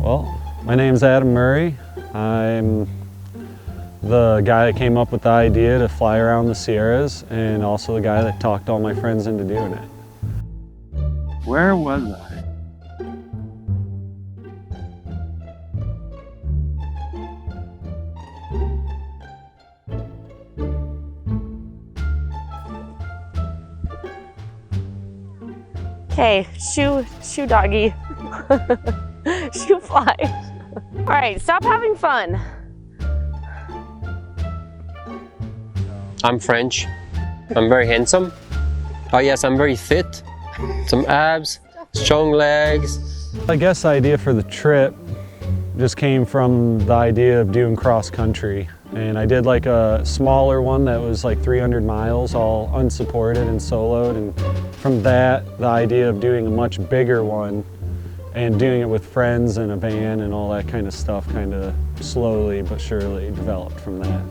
Well, my name's Adam Murray. I'm the guy that came up with the idea to fly around the Sierras, and also the guy that talked all my friends into doing it. Where was I? Okay, shoe doggy. Shoe fly. All right, stop having fun. I'm French. I'm very handsome. Oh yes, I'm very fit. Some abs, strong legs. I guess the idea for the trip just came from the idea of doing cross country. And I did like a smaller one that was like 300 miles, all unsupported and soloed. And from that, the idea of doing a much bigger one and doing it with friends and a van and all that kind of stuff kind of slowly but surely developed from that.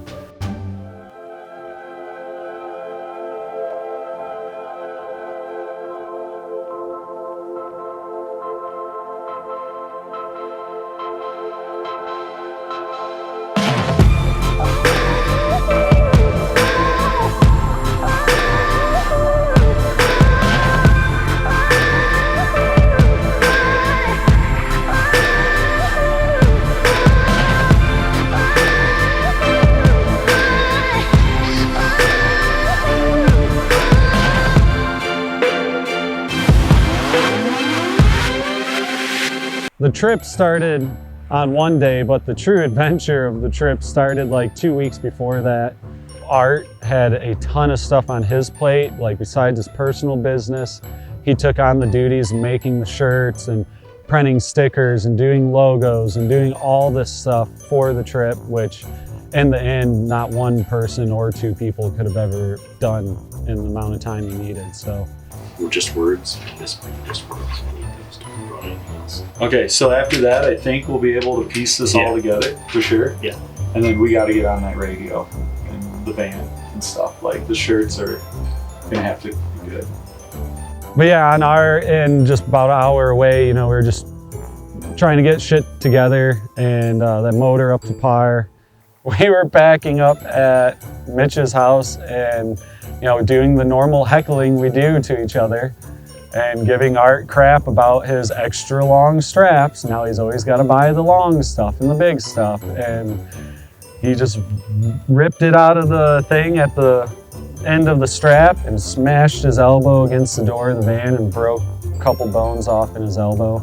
The trip started on one day, but the true adventure of the trip started like 2 weeks before that. Art had a ton of stuff on his plate, like besides his personal business. He took on the duties of making the shirts and printing stickers and doing logos and doing all this stuff for the trip, which in the end, not one person or two people could have ever done in the amount of time he needed. So, Or just words? Just words. Okay, so after that, I think we'll be able to piece this all together for sure. Yeah. And then we got to get on that radio and the van and stuff. Like the shirts are gonna have to be good. but yeah, on our end, just about an hour away, we were just trying to get shit together and that motor up to par. We were backing up at Mitch's house and, doing the normal heckling we do to each other and giving Art crap about his extra long straps. Now he's always got to buy the long stuff and the big stuff. And he just ripped it out of the thing at the end of the strap and smashed his elbow against the door of the van and broke a couple bones off in his elbow.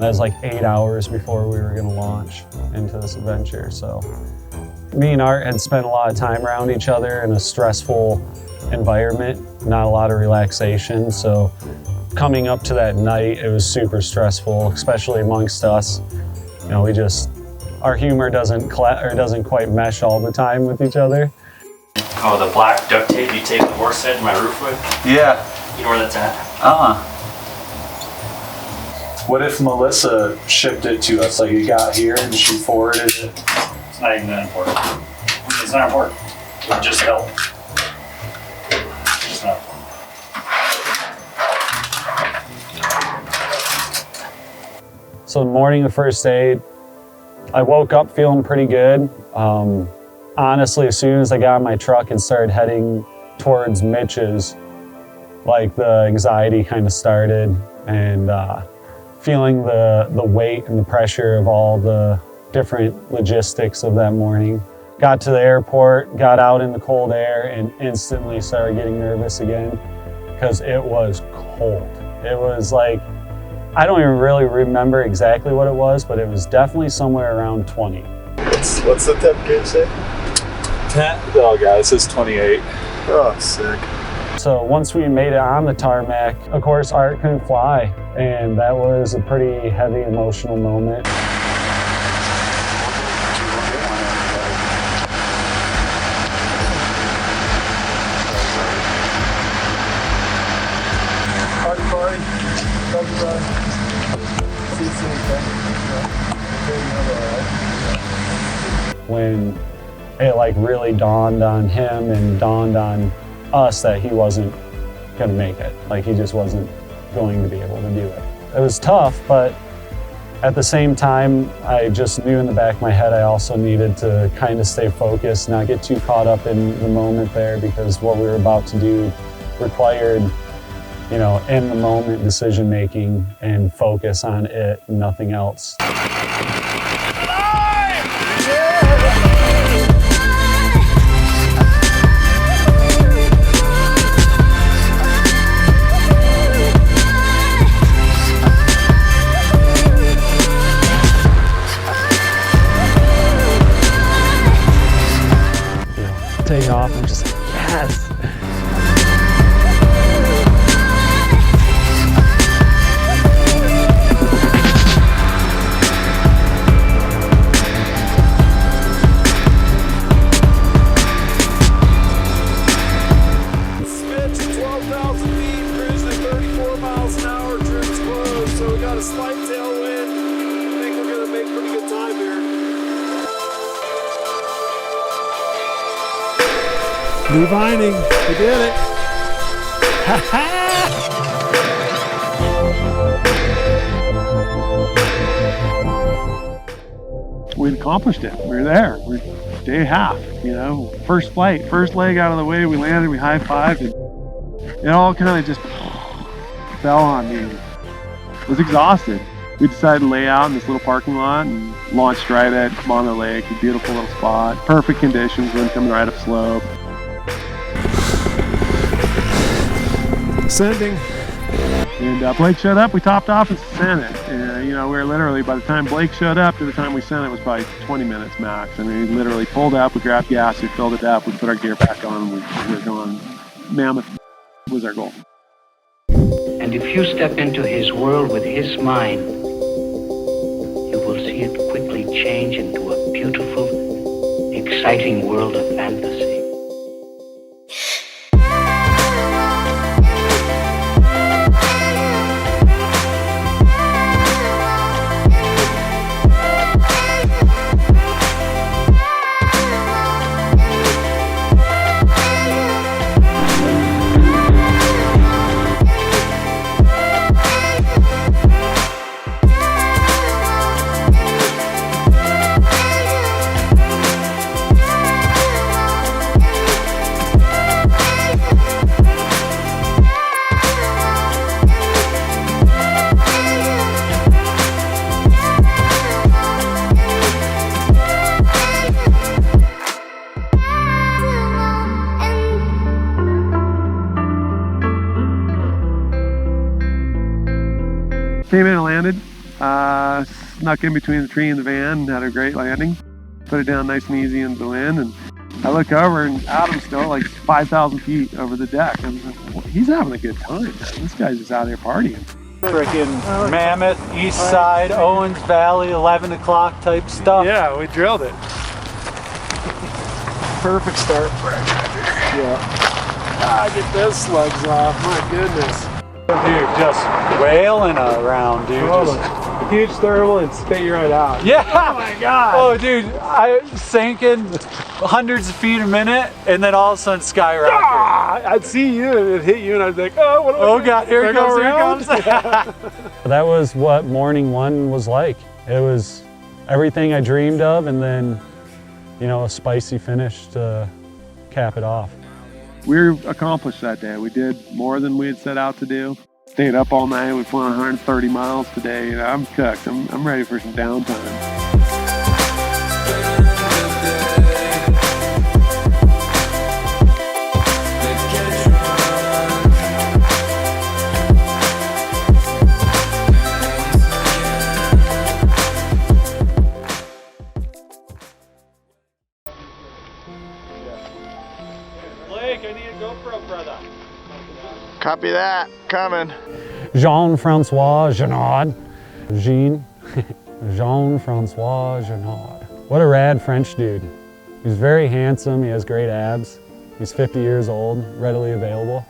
That was like 8 hours before we were going to launch into this adventure. So me and Art had spent a lot of time around each other in a stressful environment, not a lot of relaxation. So coming up to that night, it was super stressful, especially amongst us. Our humor doesn't quite mesh all the time with each other. Oh, the black duct tape you tape the horse head to my roof with? Yeah. You know where that's at? What if Melissa shipped it to us? Like it got here and she forwarded it? It's not even that important. It's not important. It just helped. It's not important. So the morning of the first day, I woke up feeling pretty good. Honestly, as soon as I got in my truck and started heading towards Mitch's, like the anxiety kind of started and feeling the weight and the pressure of all the different logistics of that morning. Got to the airport, got out in the cold air, and instantly started getting nervous again because it was cold. It was like, I don't even really remember exactly what it was, but it was definitely somewhere around 20. What's the temperature say? Oh god, it says 28. Oh, sick. So once we made it on the tarmac, of course, Art couldn't fly, and that was a pretty heavy emotional moment. When it like really dawned on him and dawned on us that he wasn't gonna make it. Like he just wasn't going to be able to do it. It was tough, but At the same time, I just knew in the back of my head I also needed to kind of stay focused, not get too caught up in the moment there, because what we were about to do required, you know, in the moment decision making and focus on it and nothing else. Take off and just like, yes. Switch 12,000 feet, cruising at 34 miles an hour, trim's closed, so we got a slight tailwind. I think we're gonna make pretty good time here. New vining, we did it. We accomplished it. We were there. We're day half, you know, first flight, first leg out of the way. We landed, we high-fived, and it all kind of just fell on me. I was exhausted. We decided to lay out in this little parking lot and launched right at Mono Lake, a beautiful little spot. Perfect conditions, wind coming right up slope. Ascending. And Blake showed up, we topped off and sent it. And, you know, we were literally, by the time Blake showed up to the time we sent it was probably 20 minutes max. I mean, we literally pulled up, we grabbed gas, we filled it up, we put our gear back on, and we were going. Mammoth was our goal. And if you step into his world with his mind, you will see it quickly change into a beautiful, exciting world of fantasy. Came in and landed, snuck in between the tree and the van and had a great landing. Put it down nice and easy into the wind, and I look over and Adam's still like 5,000 feet over the deck. I'm like, well, he's having a good time. This guy's just out here partying. Freaking Mammoth, East Side, Owens Valley, 11 o'clock type stuff. Yeah, we drilled it. Perfect start for it. Yeah. Get those slugs off, my goodness. Dude, just wailing around, dude. Just, Huge thermal and spit you right out. yeah. Oh my God. Oh, dude, I sank in hundreds of feet a minute, and then all of a sudden skyrocketed. Ah, I'd see you and it'd hit you, and I'd be like, oh, what? Oh God, here it comes, here it comes. That was what morning one was like. It was everything I dreamed of, and then, you know, a spicy finish to cap it off. We were accomplished that day. We did more than we had set out to do. Stayed up all night. We flew 130 miles today. You know, I'm cooked. I'm ready for some downtime. Blake, I need a GoPro, brother. Copy that. Coming. Jean-Francois Jeanard. Jean-Francois Jeanard. What a rad French dude. He's very handsome, he has great abs. He's 50 years old, readily available.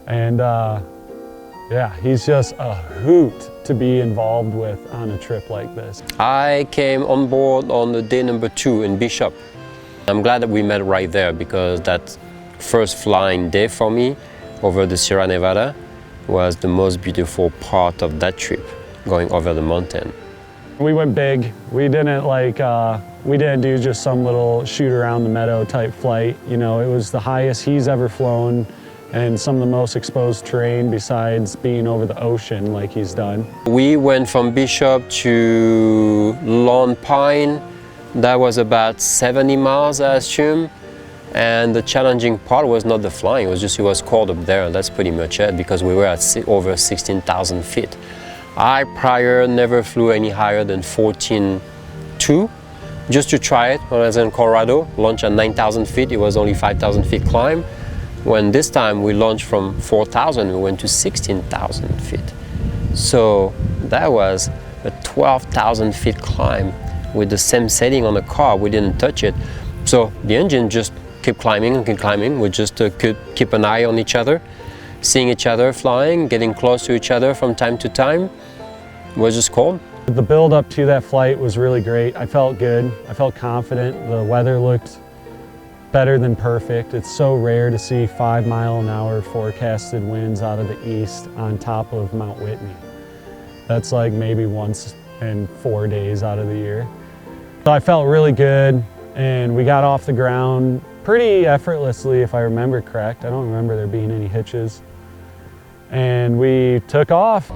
And yeah, he's just a hoot to be involved with on a trip like this. I came on board on the day number 2 in Bishop. I'm glad that we met right there, because that first flying day for me over the Sierra Nevada was the most beautiful part of that trip. going over the mountain. We went big. We didn't do just some little shoot around the meadow type flight. You know, it was the highest he's ever flown and some of the most exposed terrain besides being over the ocean like he's done. We went from Bishop to Lone Pine. That was about 70 miles, I assume. And the challenging part was not the flying, it was just it was cold up there, and that's pretty much it because we were at over 16,000 feet. I prior never flew any higher than 14.2 just to try it when I was in Colorado. Launched at 9,000 feet, it was only 5,000 feet climb. When this time we launched from 4,000, we went to 16,000 feet. So that was a 12,000 feet climb with the same setting on the car. We didn't touch it. So the engine just kept climbing and kept climbing. We just could keep an eye on each other, seeing each other flying, getting close to each other from time to time. It was just cold. The build up to that flight was really great. I felt good. I felt confident. The weather looked better than perfect. It's so rare to see 5-mile-an-hour forecasted winds out of the east on top of Mount Whitney. That's like maybe once in 4 days out of the year. So I felt really good, and we got off the ground pretty effortlessly, if I remember correct. I don't remember there being any hitches. And we took off.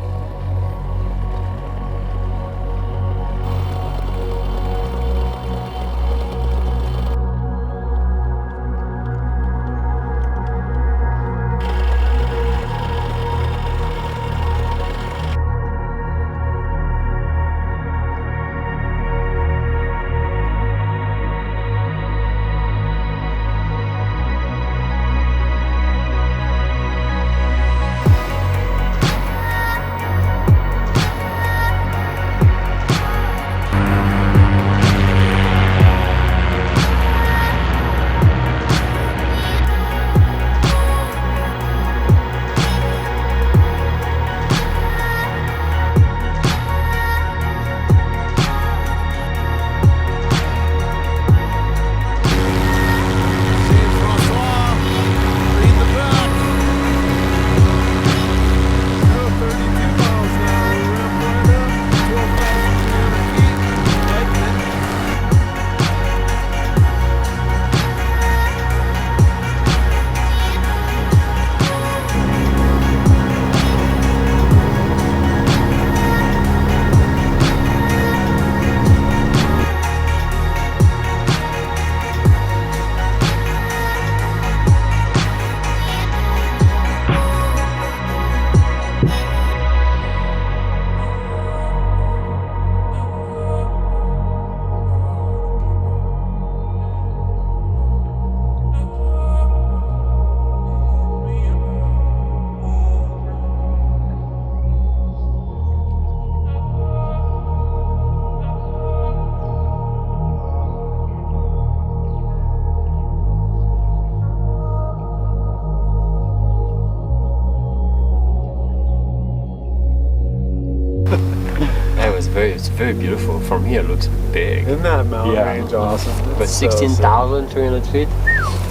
It's very beautiful. From here it looks big. Isn't that mountain range awesome? But 16,300 feet?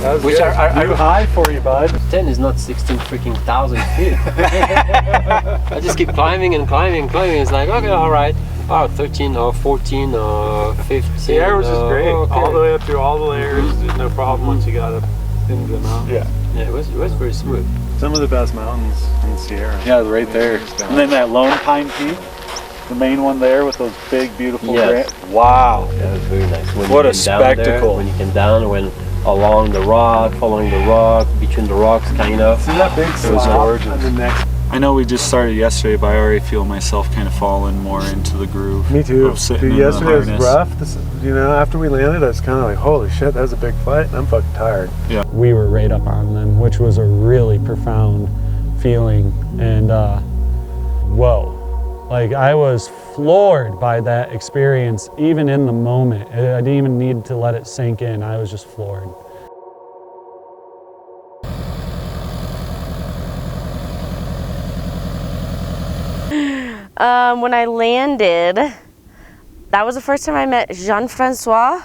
That's which good. are Too high for you, bud. 10 is not 16 freaking thousand feet. I just keep climbing and climbing and climbing. It's like, okay, all right. Oh, 13 or 14 or 15. The air was just great. Okay. All the way up through all the layers. There's no problem once you got up into the mountain. Yeah, it was very smooth. Some of the best mountains in the Sierra. Yeah, right there. And then that Lone Pine Peak, the main one there with those big, beautiful wow. Yeah, it was very nice. When What you a came down there, spectacle. when you came down, when along the rock, following the rock, between the rocks, kind of. See that big It was slab gorgeous. on the next. I know we just started yesterday, but I already feel myself kind of falling more into the groove. Me too. Of sitting Dude, in yesterday the was harness. rough. After we landed, I was kind of like, holy shit, that was a big flight. I'm fucking tired. We were right up on them, which was a really profound feeling. And whoa, like I was floored by that experience, even in the moment. I didn't even need to let it sink in. I was just floored. When I landed, that was the first time I met Jean-Francois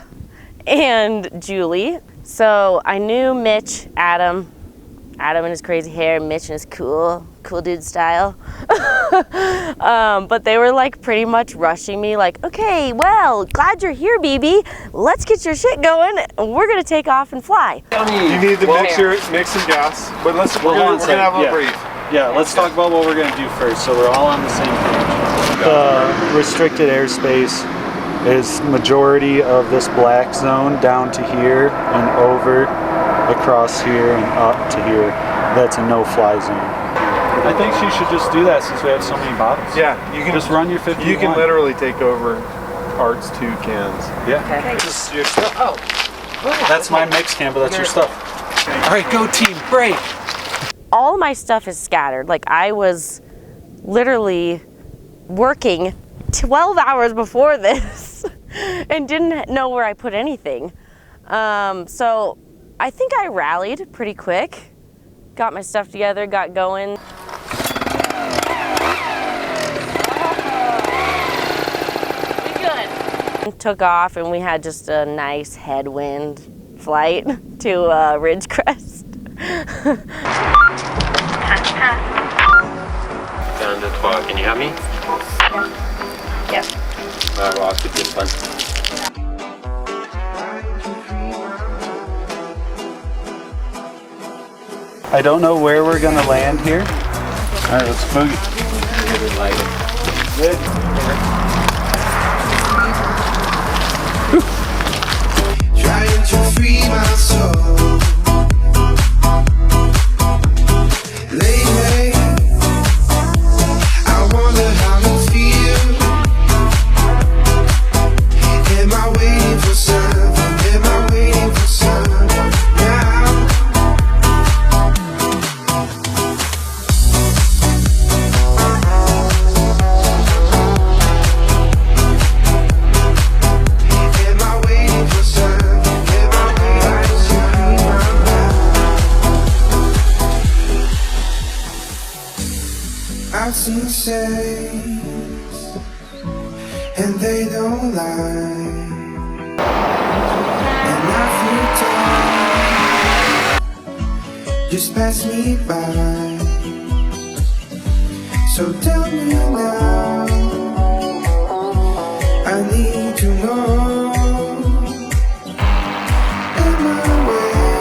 and Julie. So I knew Mitch, Adam, Adam and his crazy hair, Mitch and his cool dude style. But they were like pretty much rushing me like, okay, well, glad you're here, BB. Let's get your shit going. We're gonna take off and fly. You need to mix some gas, but we're gonna have a brief. Yeah, let's talk about what we're gonna do first, so we're all on the same page. The restricted airspace is majority of this black zone down to here and over, across here and up to here. That's a no-fly zone. I think she should just do that since we have so many bottles. Yeah, you can just run your 51. You can literally take over Art's 2 cans. Yeah. Okay. Just your stuff. Oh, that's my mix can, but that's your stuff. All right, go team, break. All my stuff is scattered. Like I was literally working 12 hours before this and didn't know where I put anything. So I think I rallied pretty quick, got my stuff together, got going. Took off and we had just a nice headwind flight to Ridgecrest. Can you hear me? Yeah. I'll keep this one. I don't know where we're gonna land here. All right, let's boogie. Trying to free my soul. Lately, I wonder how to feel. Am I waiting for something? Am I waiting for something now? Am I waiting for something? Am I waiting for something now? I've seen shades, and they don't lie. And I feel time just pass me by. So tell me now, I need to know. Am I waiting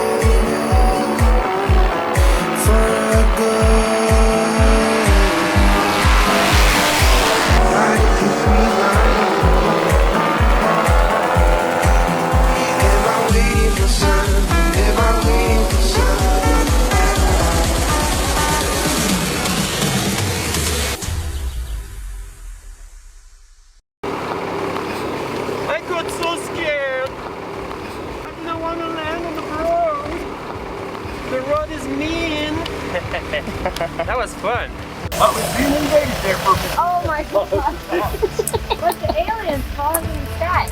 for a girl? I can free my mind. Am I waiting for something? Am I waiting for something? I got so scared. I didn't want to land on the road. The road is mean. That was fun. Oh my god. What's the aliens falling in the sky?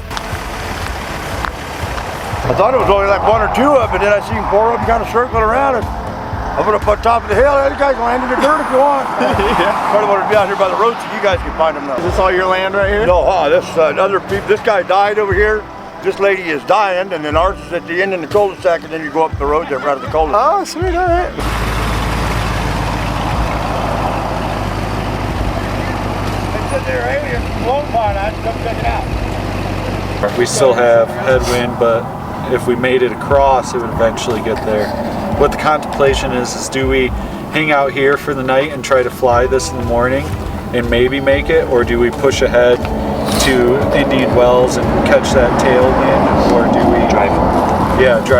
I thought it was only like 1 or 2 of them, and then I seen 4 of them kind of circling around it. Up at the top of the hill. Hey, you guys can land in the dirt if you want. Probably want to be out here by the road so you guys can find them now. Is this all your land right here? No, this other people. This guy died over here. This lady is dying, and then ours is at the end in the cul-de-sac, and then you go up the road there right at the cul-de-sac. Oh, sweet, all right. We still have headwind, but if we made it across, it would eventually get there. What the contemplation is do we hang out here for the night and try to fly this in the morning and maybe make it, or do we push ahead to Indian Wells and catch that tailwind, or do we drive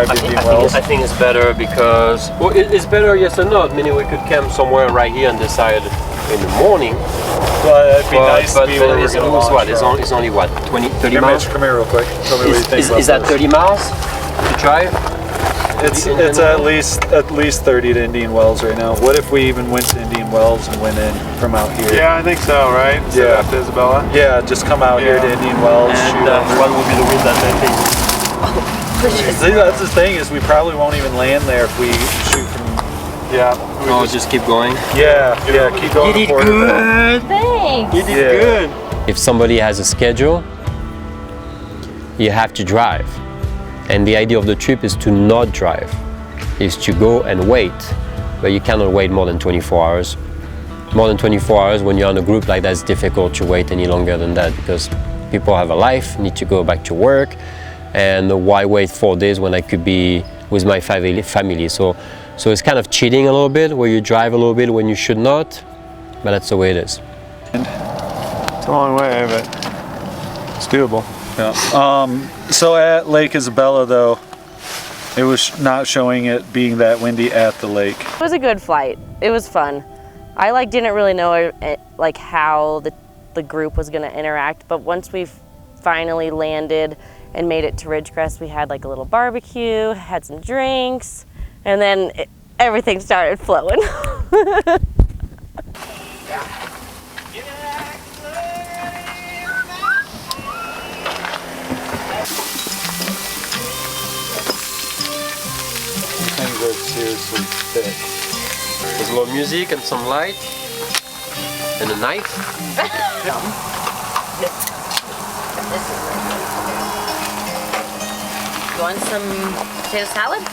to Indian Wells? I think it's better because, well, it's better yes or no, meaning we could camp somewhere right here and decide in the morning. Well, it'd be nice to be where we're going to launch what? from. It's only what, 30 miles? Come here real quick. Tell me what you think about Is that this. 30 miles to drive? It's at least 30 to Indian Wells right now. What if we even went to Indian Wells and went in from out here? Yeah, I think so, right? Yeah. After Isabella? Yeah, just come out here to Indian Wells. And what would be the wind that day? See, that's the thing is we probably won't even land there if we shoot from. Yeah. Oh, just keep going. Yeah, keep going. You did good. Thanks. You did good. If somebody has a schedule, you have to drive. And the idea of the trip is to not drive, is to go and wait but you cannot wait more than 24 hours. More than 24 hours when you're on a group like that, it's difficult to wait any longer than that because people have a life, need to go back to work, and why wait 4 days when I could be with my family? So it's kind of cheating a little bit, where you drive a little bit when you should not, but that's the way it is. It's a long way, but it's doable. Yeah. So at Lake Isabella, though, it was not showing it being that windy at the lake. It was a good flight. It was fun. I didn't really know how the group was going to interact, but once we finally landed and made it to Ridgecrest, we had a little barbecue, had some drinks, and then everything started flowing. Things are seriously thick. There's a little music and some light and a knife. You want some potato salad?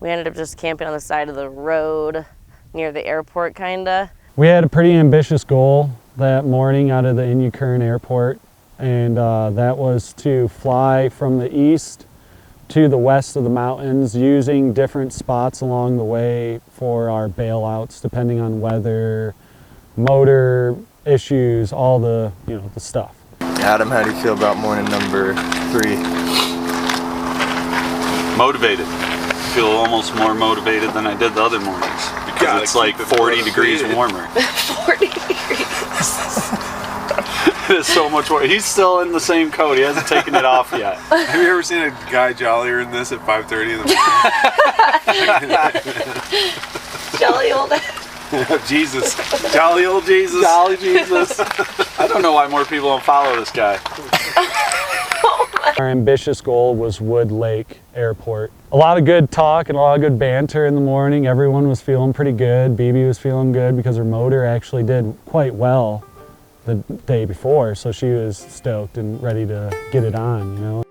We ended up just camping on the side of the road near the airport, kinda. We had a pretty ambitious goal that morning out of the Inyo Kern Airport, and that was to fly from the east to the west of the mountains, using different spots along the way for our bailouts, depending on weather, motor issues, all the the stuff. Adam, how do you feel about morning number 3? Motivated. I feel almost more motivated than I did the other mornings because it's like 40 degrees warmer. 40 degrees. It's so much warmer. He's still in the same coat. He hasn't taken it off yet. Have you ever seen a guy jollier than this at 5:30 in the morning? Jolly old. Jesus. Jolly old Jesus. Jolly Jesus. I don't know why more people don't follow this guy. Our ambitious goal was Wood Lake Airport. A lot of good talk and a lot of good banter in the morning. Everyone was feeling pretty good. BB was feeling good because her motor actually did quite well the day before, so she was stoked and ready to get it on,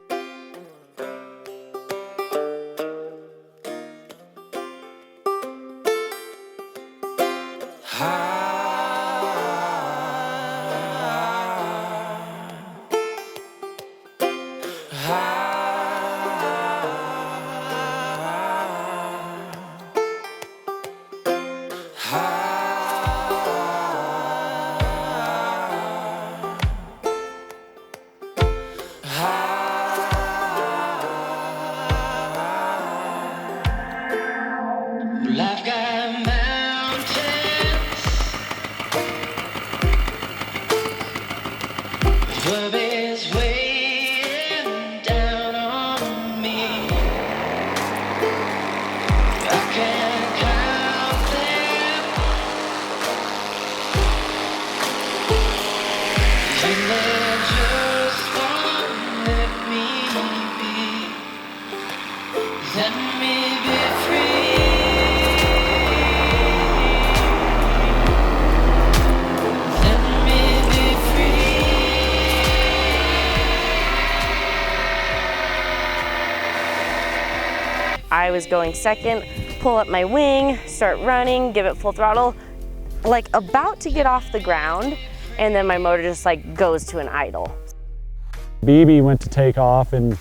I've got mountains, love is weighing down on me. I can't count them, and they just won't let me be. Let me be free. I was going second, pull up my wing, start running, give it full throttle, about to get off the ground, and then my motor just goes to an idle. BB went to take off and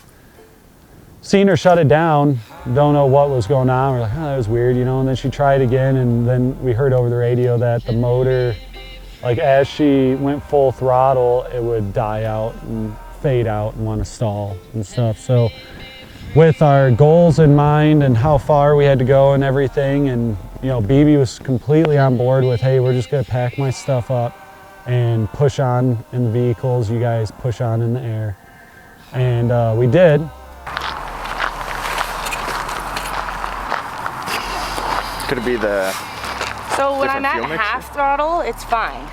seen her shut it down. Don't know what was going on. We're like, oh, that was weird, and then she tried again, and then we heard over the radio that the motor, as she went full throttle, it would die out and fade out and want to stall and stuff. So with our goals in mind and how far we had to go and everything, and BB was completely on board with, hey, we're just gonna pack my stuff up and push on in the vehicles, you guys push on in the air. And we did. Could it be the So when I'm different at fuel mixer? half throttle, it's fine.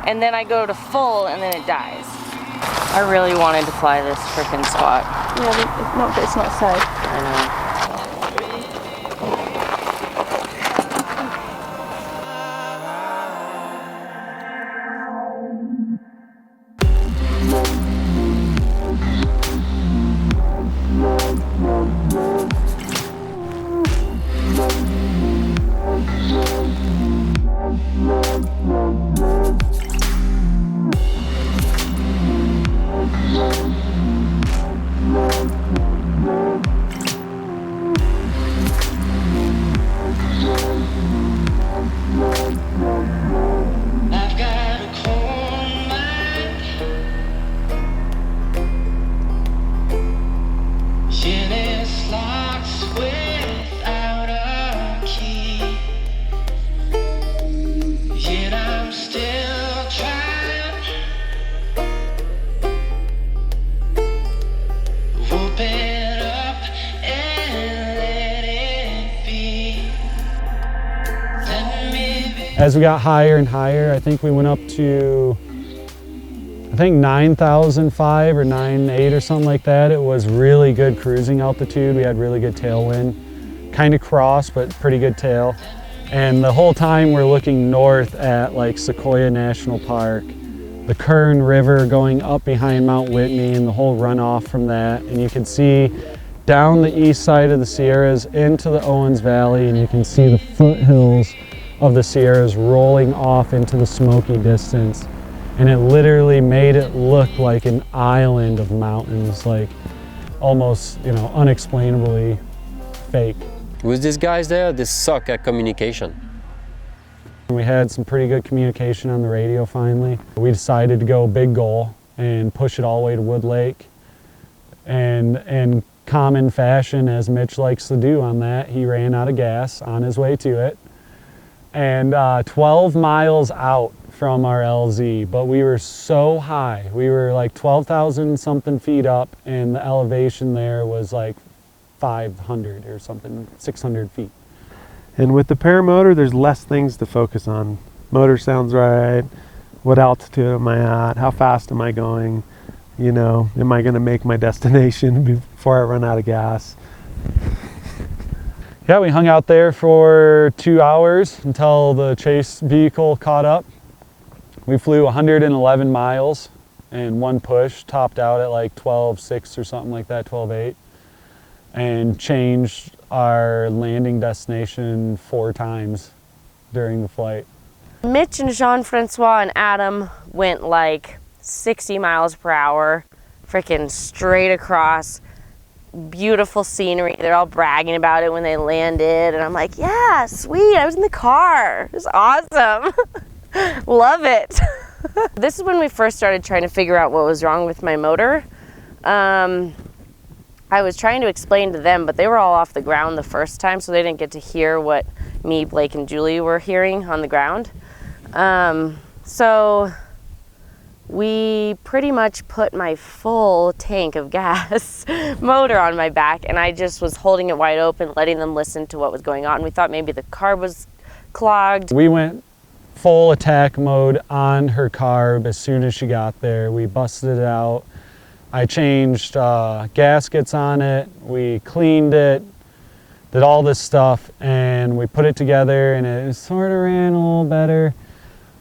And then I go to full and then it dies. I really wanted to fly this frickin' spot. Yeah, it's not safe. I know. as we got higher and higher, I think we went up to, I think 9,005 or 9.8 or something like that. It was really good cruising altitude. We had really good tailwind, kind of cross, but pretty good tail. And the whole time we're looking north at like Sequoia National Park, the Kern River going up behind Mount Whitney and the whole runoff from that. And you can see down the east side of the Sierras into the Owens Valley, and you can see the foothills of the Sierras rolling off into the smoky distance. And it literally made it look like an island of mountains, like almost, you know, unexplainably fake. With these guys there, they suck at communication. We had some pretty good communication on the radio finally. We decided to go big goal and push it all the way to Wood Lake. And in common fashion, as Mitch likes to do on that, he ran out of gas on his way to it. And 12 miles out from our LZ, but we were so high. We were like 12,000 something feet up, and the elevation there was like 500 or something, 600 feet. And with the Paramotor, there's less things to focus on. Motor sounds right. What altitude am I at? How fast am I going? You know, am I going to make my destination before I run out of gas? Yeah, we hung out there for 2 hours until the chase vehicle caught up. We flew 111 miles in one push, topped out at like 12.6 or something like that, 12.8, and changed our landing destination 4 times during the flight. Mitch and Jean-Francois and Adam went like 60 miles per hour, freaking straight across. Beautiful scenery. They're all bragging about it when they landed, and I'm like, yeah, sweet, I was in the car. It was awesome. Love it. This is when we first started trying to figure out what was wrong with my motor. I was trying to explain to them, but they were all off the ground the first time, so they didn't get to hear what me, Blake, and Julie were hearing on the ground. So we pretty much put my full tank of gas motor on my back, and I just was holding it wide open, letting them listen to what was going on. We thought maybe the carb was clogged. We went full attack mode on her carb as soon as she got there. We busted it out. I changed gaskets on it, we cleaned it, did all this stuff, and we put it together, and it sort of ran a little better.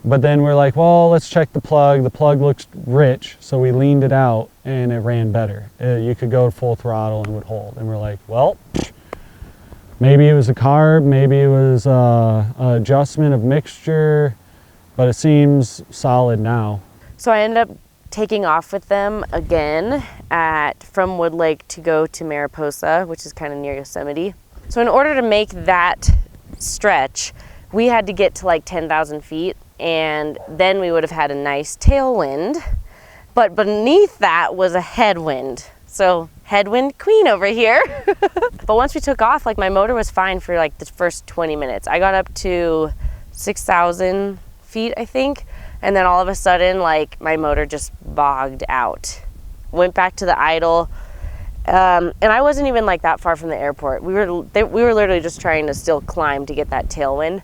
But then we're like, well, let's check the plug. The plug looks rich, so we leaned it out, and it ran better. You could go full throttle and it would hold. And we're like, well, maybe it was a carb, maybe it was an adjustment of mixture, but it seems solid now. So I ended up taking off with them again from Wood Lake to go to Mariposa, which is kind of near Yosemite. So in order to make that stretch, we had to get to like 10,000 feet, and then we would have had a nice tailwind, but beneath that was a headwind. So headwind queen over here. But once we took off, like my motor was fine for like the first 20 minutes. I got up to 6,000 feet, I think. And then all of a sudden, like my motor just bogged out. Went back to the idle. And I wasn't even like that far from the airport. We were literally just trying to still climb to get that tailwind.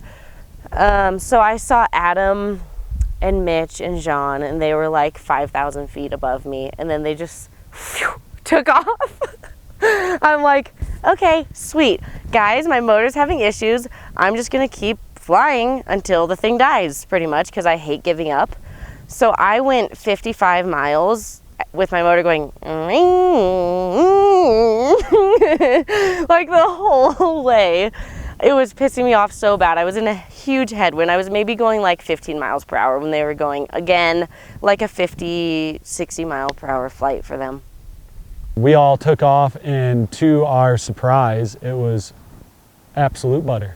So I saw Adam and Mitch and Jean, and they were like 5,000 feet above me. And then they just took off. I'm like, okay, sweet. Guys, my motor's having issues. I'm just gonna keep flying until the thing dies, pretty much, because I hate giving up. So I went 55 miles with my motor going like the whole way. It was pissing me off so bad. I was in a huge headwind. I was maybe going like 15 miles per hour when they were going, again, like a 50, 60 mile per hour flight for them. We all took off, and to our surprise, it was absolute butter.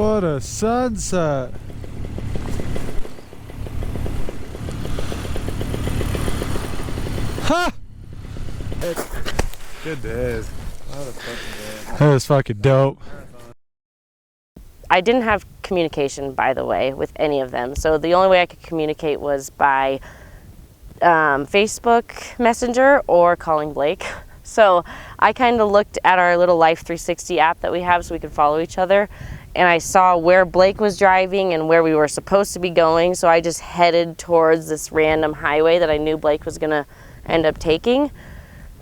What a sunset. Ha! Good days. That was fucking dope. I didn't have communication, by the way, with any of them. So the only way I could communicate was by Facebook Messenger or calling Blake. So I kind of looked at our little Life 360 app that we have so we could follow each other. And I saw where Blake was driving and where we were supposed to be going. So I just headed towards this random highway that I knew Blake was going to end up taking.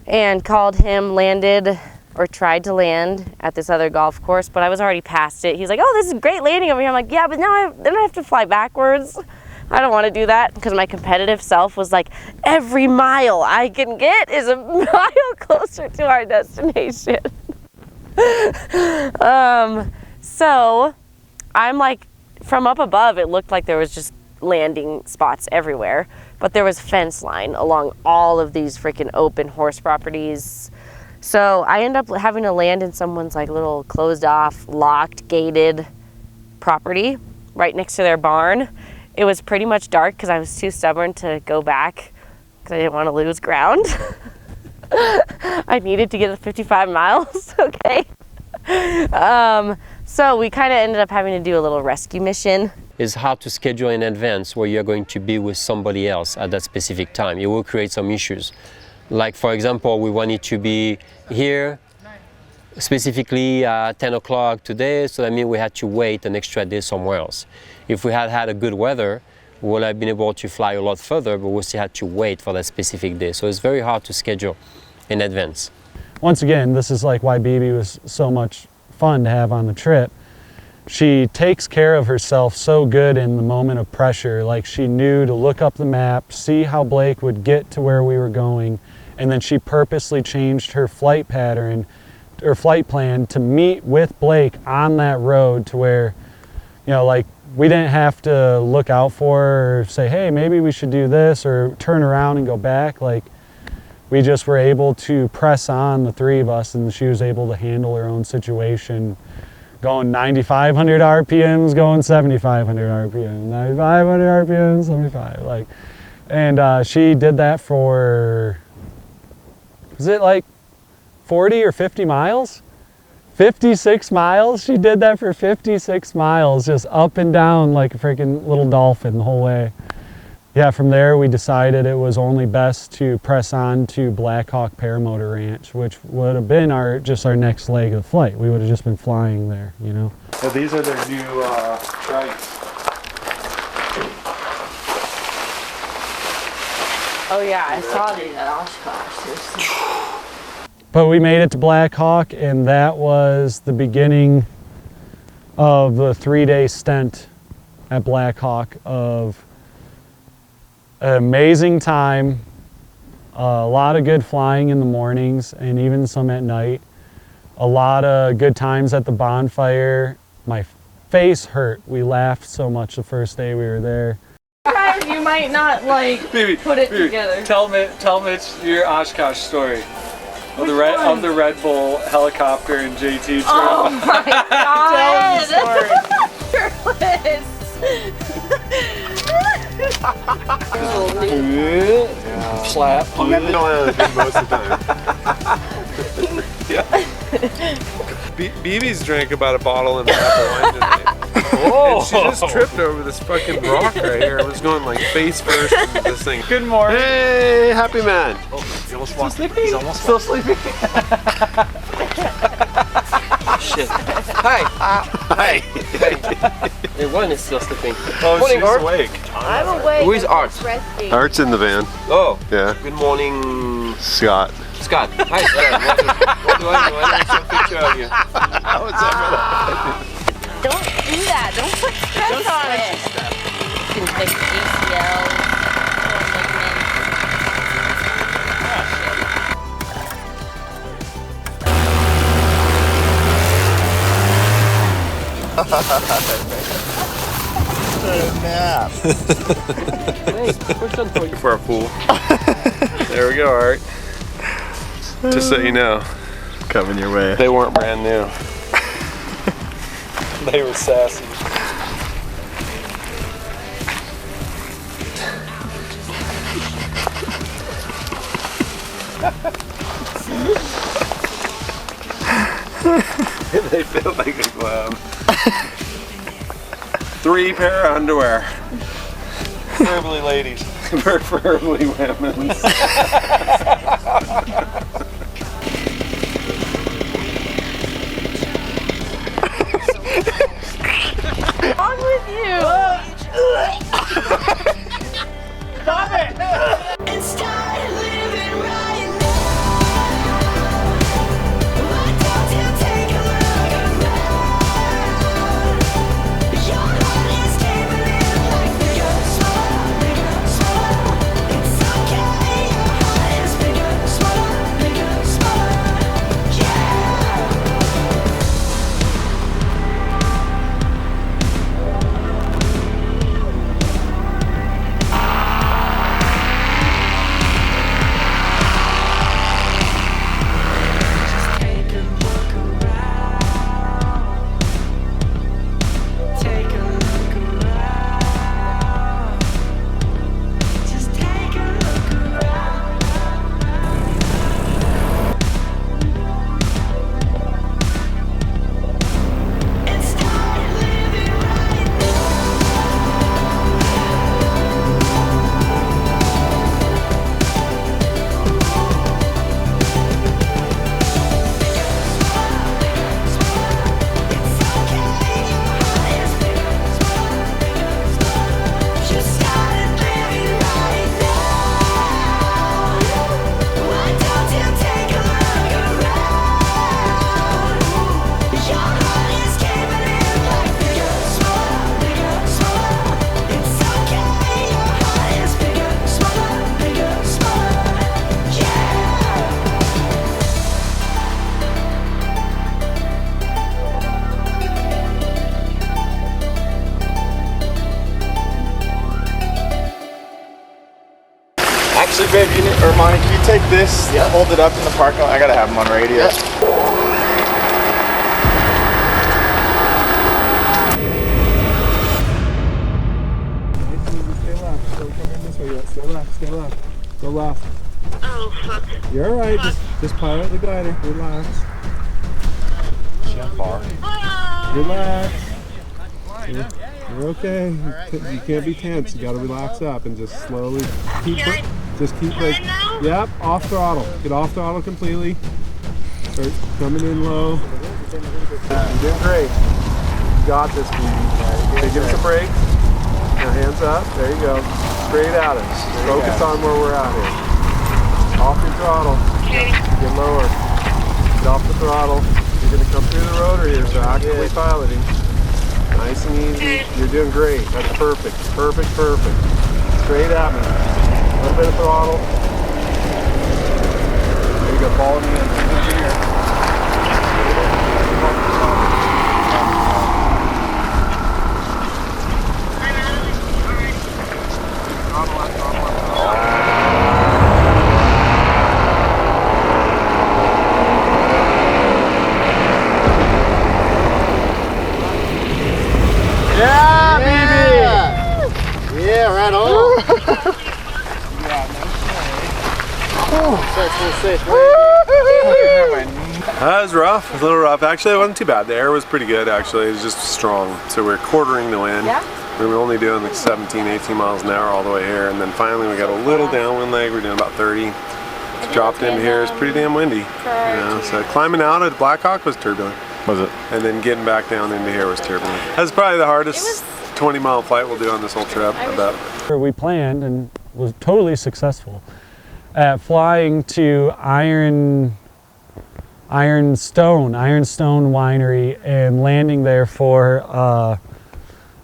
And called him, landed, or tried to land at this other golf course, but I was already past it. He's like, oh, this is a great landing over here. I'm like, yeah, but now then I have to fly backwards. I don't want to do that, because my competitive self was like, every mile I can get is a mile closer to our destination. So I'm like, from up above, it looked like there was just landing spots everywhere, but there was fence line along all of these freaking open horse properties. So I end up having to land in someone's like little closed off, locked, gated property right next to their barn. It was pretty much dark because I was too stubborn to go back because I didn't want to lose ground. I needed to get the 55 miles, okay? So we kind of ended up having to do a little rescue mission. It's hard to schedule in advance where you're going to be with somebody else at that specific time. It will create some issues. Like, for example, we wanted to be here specifically at 10 o'clock today, so that means we had to wait an extra day somewhere else. If we had had a good weather, we would have been able to fly a lot further, but we still had to wait for that specific day. So it's very hard to schedule in advance. Once again, this is like why BB was so much fun to have on the trip. She takes care of herself so good in the moment of pressure. Like, she knew to look up the map, see how Blake would get to where we were going, and then she purposely changed her flight pattern or flight plan to meet with Blake on that road to where, you know, like, we didn't have to look out for her or say, hey, maybe we should do this or turn around and go back. Like, we just were able to press on, the three of us, and she was able to handle her own situation, going 9,500 RPMs, going 7,500 RPMs, 9,500 RPMs, 75. Like, and she did that for, was it like 40 or 50 miles? 56 miles? She did that for 56 miles, just up and down like a freaking little dolphin the whole way. Yeah, from there we decided it was only best to press on to Blackhawk Paramotor Ranch, which would have been our next leg of the flight. We would have just been flying there, you know. So these are their new trikes. Oh yeah, I saw these at Oshkosh. But we made it to Blackhawk, and that was the beginning of the 3-day stint at Blackhawk of an amazing time, a lot of good flying in the mornings and even some at night, a lot of good times at the bonfire. My face hurt. We laughed so much the first day we were there. You might not like put it together. Tell Mitch your Oshkosh story of the Red Bull helicopter and JT trip. Oh my god! Slap. We don't have to do most of the time. BB's drank about a bottle and a half of wine tonight. And she just tripped over this fucking rock right here. It was going like face first into this thing. Good morning. Hey, happy man. Oh, you almost Still sleeping? He's almost Still sleeping? Shit. Hi. Hi. Everyone is still sleeping. Oh, Morning, she's Art. awake. I'm awake. Who is Art? Resting. Art's in the van. Oh. Yeah. Good morning, Scott. Scott. Hi, Scott. What do I do? I need some picture of you. What's up, brother? Don't do that. Don't put stress on it. You can fix ACL. Nap. Hey, question for you. For our pool. There we go, Art. Just so you know. Coming your way. They weren't brand new. They were sassy. They feel like a clown. 3 pair of underwear. Preferably ladies. Preferably women's. What's wrong with you? Stop it! And start living right now. Why don't you take a look around? Your heart is capable like bigger, smaller. It's okay, your heart is bigger, smaller. Actually, babe, Monty, can you take this, hold it up in the parking lot? I gotta have them on radio. Yep. Stay left. Don't come in this way yet. Stay left. Stay left. Go left. Oh, fuck. You're all right. Just pilot the glider. Relax. Relax. You're okay. You can't be tense. You gotta relax up and just slowly keep braking. Yep, off throttle. Get off throttle completely. Start coming in low. You're doing great. You got this, baby. Okay, give us a break. Now hands up. There you go. Straight at us. Focus on where we're at here. Off your throttle. Get lower. Get off the throttle. You're gonna come through the rotary here, so actively piloting. Nice and easy. You're doing great. That's perfect. Perfect, perfect. Straight at me. A little bit of throttle. There you go. Follow me in. Here. Yeah, baby! Yeah, right on. That was rough. It was a little rough. Actually, it wasn't too bad. The air was pretty good, actually. It was just strong. So we were quartering the wind. Yeah. We were only doing like 17, 18 miles an hour all the way here. And then finally we got a little downwind leg. We're doing about 30. Dropped into here. It's pretty damn windy. So climbing out at Blackhawk was turbulent. Was it? And then getting back down into here was turbulent. That's probably the hardest 20-mile flight we'll do on this whole trip, I bet. We planned and was totally successful at flying to Ironstone Winery and landing there for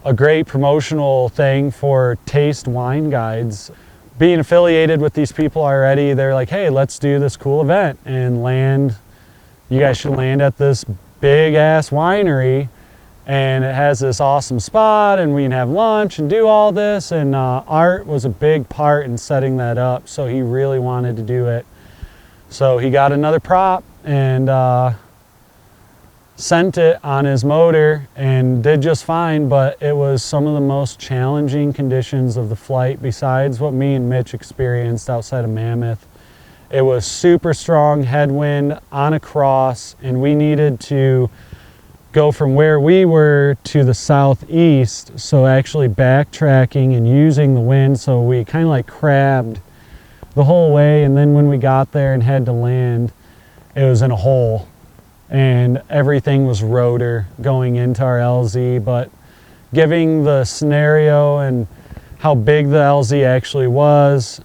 a great promotional thing for taste wine guides. Being affiliated with these people already, they're like, hey, let's do this cool event and land. You guys should land at this big ass winery, and it has this awesome spot, and we can have lunch and do all this. And Art was a big part in setting that up, so he really wanted to do it. So he got another prop, and sent it on his motor and did just fine, but it was some of the most challenging conditions of the flight besides what me and Mitch experienced outside of Mammoth. It was super strong headwind on a cross, and we needed to go from where we were to the southeast, so actually backtracking and using the wind, so we kind of like crabbed the whole way, and then when we got there and had to land, it was in a hole. And everything was rotor going into our LZ, but giving the scenario and how big the LZ actually was,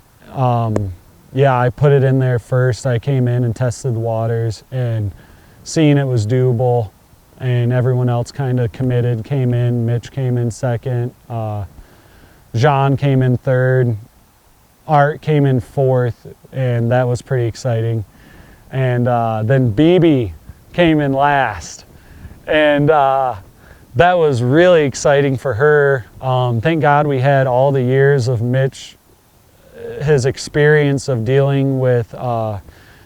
yeah, I put it in there first. I came in and tested the waters and seeing it was doable, and everyone else kind of committed, came in. Mitch came in second, Jean came in third, Art came in fourth, and that was pretty exciting. And then BB came in last, and that was really exciting for her. Thank God we had all the years of Mitch, his experience of dealing with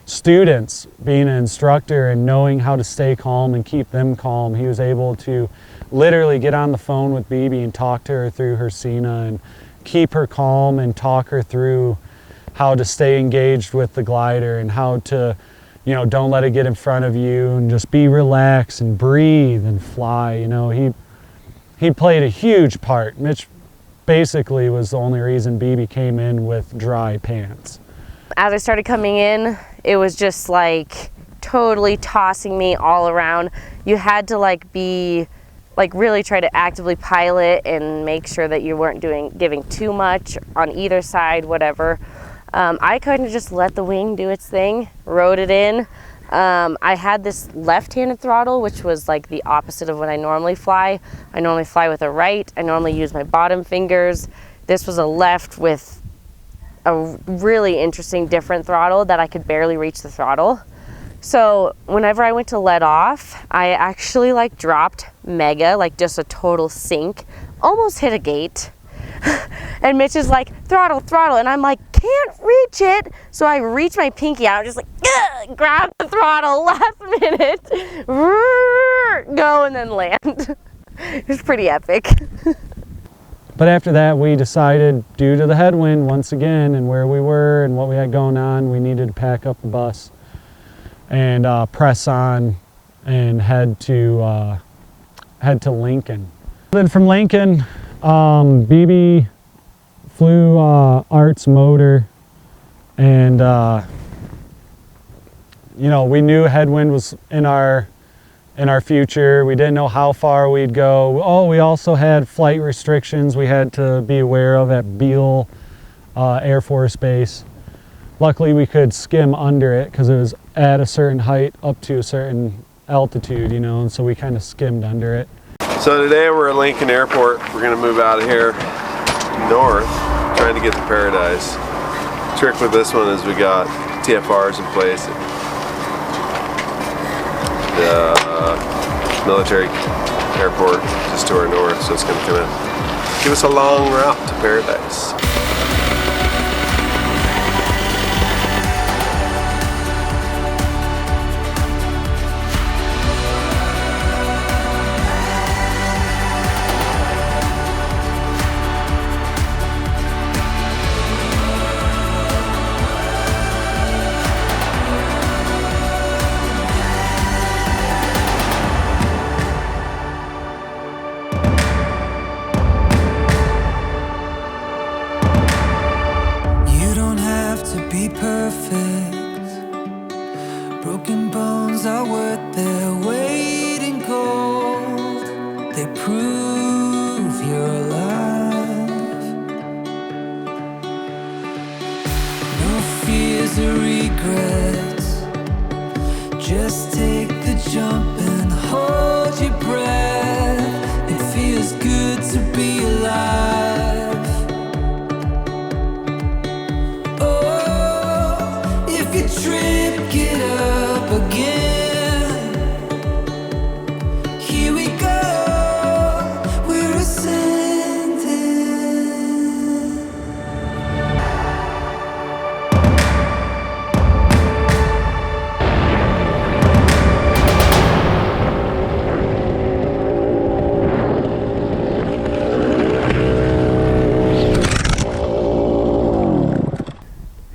students, being an instructor and knowing how to stay calm and keep them calm. He was able to literally get on the phone with BB and talk to her through her SINA and keep her calm and talk her through how to stay engaged with the glider and how to, you know, don't let it get in front of you and just be relaxed and breathe and fly. You know, he played a huge part. Mitch basically was the only reason BB came in with dry pants. As I started coming in, it was just like totally tossing me all around. You had to like be like really try to actively pilot and make sure that you weren't giving too much on either side, whatever. I kind of just let the wing do its thing, rode it in. I had this left-handed throttle, which was like the opposite of what I normally fly. I normally fly with a right. I normally use my bottom fingers. This was a left with a really interesting different throttle that I could barely reach the throttle. So whenever I went to let off, I actually like dropped mega, like just a total sink, almost hit a gate. And Mitch is like, throttle, throttle. And I'm like, can't reach it. So I reach my pinky out, just like, grab the throttle last minute, go and then land. It was pretty epic. But after that, we decided, due to the headwind once again and where we were and what we had going on, we needed to pack up the bus and press on and head to Lincoln. Then from Lincoln, BB flew Art's motor, and you know, we knew headwind was in our future. We didn't know how far we'd go. Oh, we also had flight restrictions we had to be aware of at Beale Air Force Base. Luckily, we could skim under it because it was at a certain height up to a certain altitude, you know, and so we kind of skimmed under it. So today we're at Lincoln Airport. We're going to move out of here north, trying to get to Paradise. The trick with this one is we got TFRs in place. The military airport just to our north, so it's going to come in. Give us a long route to Paradise. Broken bones are worth their weight in gold. They prove you're alive. No fears or regrets. Just take the jump and hold your breath. It feels good to be alive. Oh, if you trip, get up again. Here we go, we're ascending.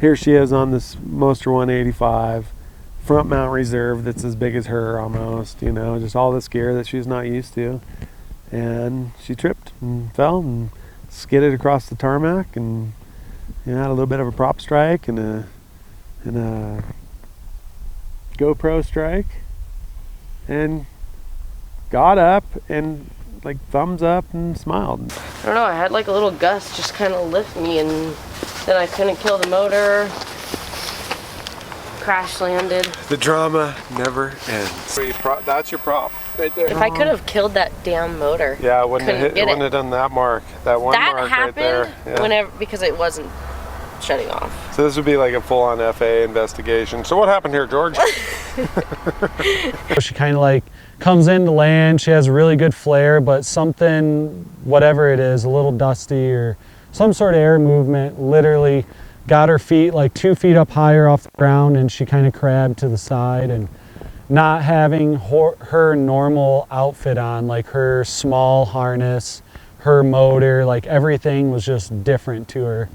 here she is on this Moster 185 front mount reserve that's as big as her almost, you know, just all this gear that she's not used to. And she tripped and fell and skidded across the tarmac, and you know, had a little bit of a prop strike and a GoPro strike, and got up and like thumbs up and smiled. I don't know, I had like a little gust just kind of lift me, and then I couldn't kill the motor. Crash landed. The drama never ends. That's your prop right there. If I could have killed that damn motor. Yeah, it wouldn't have done that mark. That one that mark happened right there. Yeah. whenever, because it wasn't shutting off. So this would be like a full-on FAA investigation. So what happened here, George? She kind of like comes into land. She has a really good flare, but something, whatever it is, a little dusty or some sort of air movement, literally got her feet like 2 feet up higher off the ground, and she kind of crabbed to the side. And not having her normal outfit on, like her small harness, her motor, like everything was just different to her.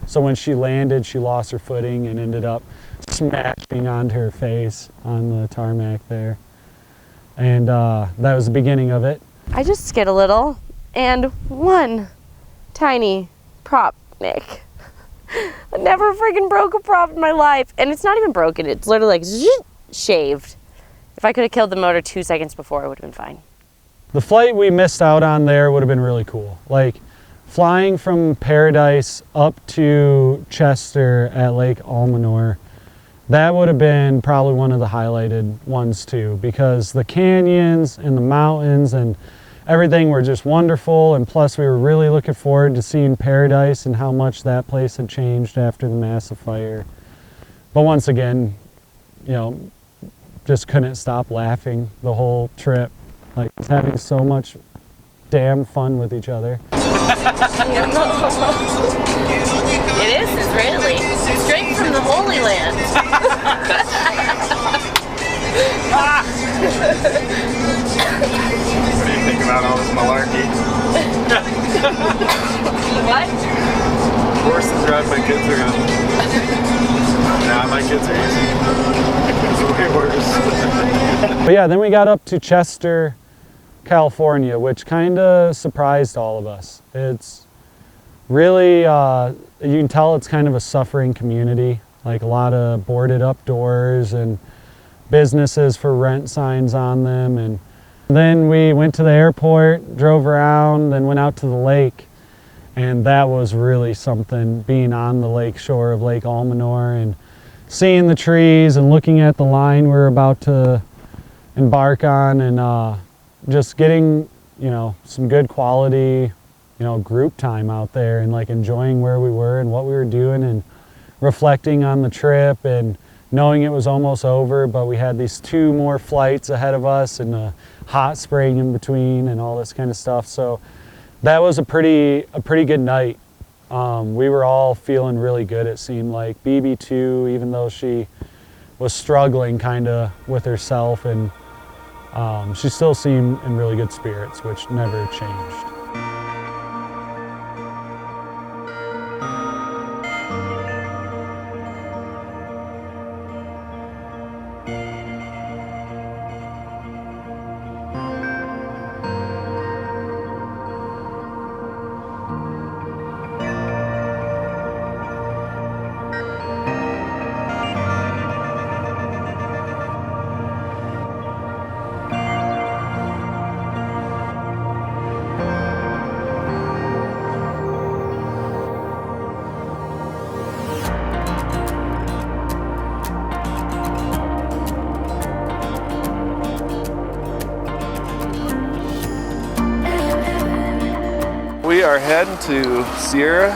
So when she landed, she lost her footing and ended up smashing onto her face on the tarmac there. And that was the beginning of it. I just skid a little, and one tiny prop nick. I never freaking broke a prop in my life. And it's not even broken, it's literally like shaved. If I could have killed the motor 2 seconds before, I would have been fine. The flight we missed out on there would have been really cool. Like flying from Paradise up to Chester at Lake Almanor, that would have been probably one of the highlighted ones too, because the canyons and the mountains and everything were just wonderful, and plus we were really looking forward to seeing Paradise and how much that place had changed after the massive fire. But once again, you know, just couldn't stop laughing the whole trip. Like, just having so much damn fun with each other. It is Israeli, straight from the Holy Land. What do you think about all this malarkey? What? Worse than drive my kids around. Nah, my kids are easy. It's way worse. But yeah, then we got up to Chester, California, which kind of surprised all of us. It's really, you can tell it's kind of a suffering community, like a lot of boarded up doors and businesses for rent signs on them. And then we went to the airport, drove around, then went out to the lake. And that was really something, being on the lake shore of Lake Almanor and seeing the trees and looking at the line we're about to embark on, and just getting, you know, some good quality, you know, group time out there, and like enjoying where we were and what we were doing, and reflecting on the trip and knowing it was almost over, but we had these 2 more flights ahead of us and a hot spring in between and all this kind of stuff. So that was a pretty good night. We were all feeling really good, it seemed like. BB2, even though she was struggling kind of with herself, and she still seemed in really good spirits, which never changed. We are heading to Sierra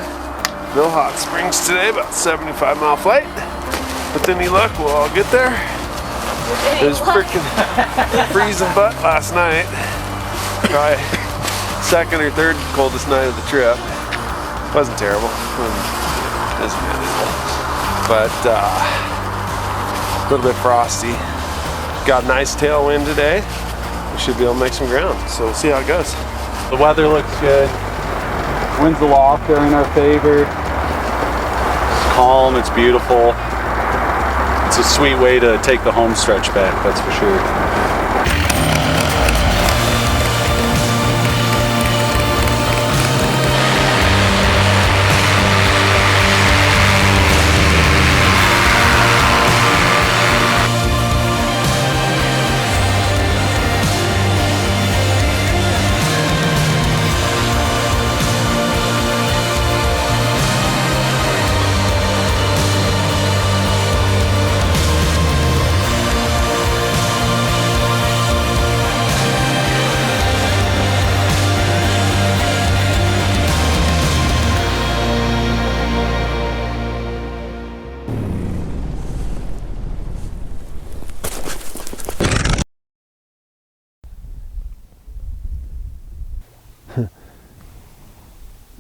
Bill Hot Springs today, about 75-mile flight. But then you look, we'll all get there. It was freaking freezing butt last night. Probably second or third coldest night of the trip. Wasn't terrible. It was manageable. But a little bit frosty. Got a nice tailwind today. We should be able to make some ground. So we'll see how it goes. The weather looks good. Winds aloft are in our favor. It's calm, it's beautiful. It's a sweet way to take the home stretch back, that's for sure.